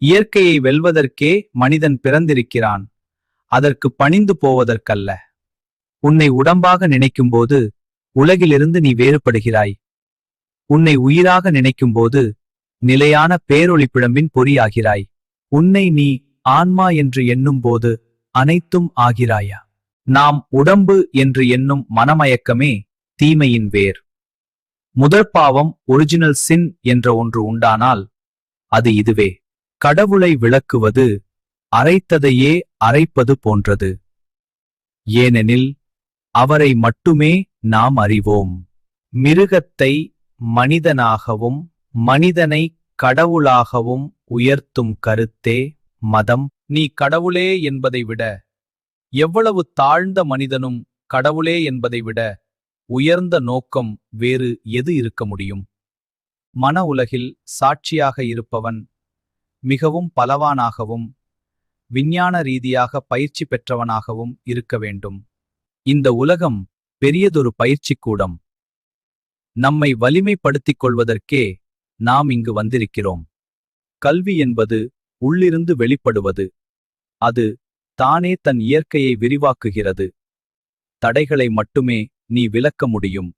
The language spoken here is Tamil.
இயற்கையை வெல்வதற்கே மனிதன் பிறந்திருக்கிறான், அதற்கு பணிந்து போவதற்கல்ல. உன்னை உடம்பாக நினைக்கும்போது உலகிலிருந்து நீ வேறுபடுகிறாய். உன்னை உயிராக நினைக்கும்போது நிலையான பேரொளிப்பிழம்பின் பொறியாகிறாய். உன்னை நீ ஆன்மா என்று எண்ணும்போது அனைத்தும் ஆகிறாயா. நாம் உடம்பு என்று எண்ணும் மனமயக்கமே தீமையின் வேர். முதற்பாவம் ஒரிஜினல் சின் என்ற ஒன்று உண்டானால் அது இதுவே. கடவுளை விளக்குவது அரைத்ததையே அரைப்பது போன்றது. ஏனெனில் அவரை மட்டுமே நாம் அறிவோம். மிருகத்தை மனிதனாகவும் மனிதனை கடவுளாகவும் உயர்த்தும் கருத்தே மதம். நீ கடவுளே என்பதை விட, எவ்வளவு தாழ்ந்த மனிதனும் கடவுளே என்பதை விட உயர்ந்த நோக்கம் வேறு எது இருக்க முடியும்? மன உலகில் சாட்சியாக இருப்பவன் மிகவும் பலவானாகவும் விஞ்ஞான ரீதியாக பயிற்சி பெற்றவனாகவும் இருக்க வேண்டும். இந்த உலகம் பெரியதொரு பயிற்சிக்கூடம். நம்மை வலிமைப்படுத்திக் கொள்வதற்கே நாம் இங்கு வந்திருக்கிறோம். கல்வி என்பது உள்ளிருந்து வெளிப்படுவது. அது தானே தன் இயற்கையை விரிவாக்குகிறது. தடைகளை மட்டுமே நீ விலக்க முடியும்.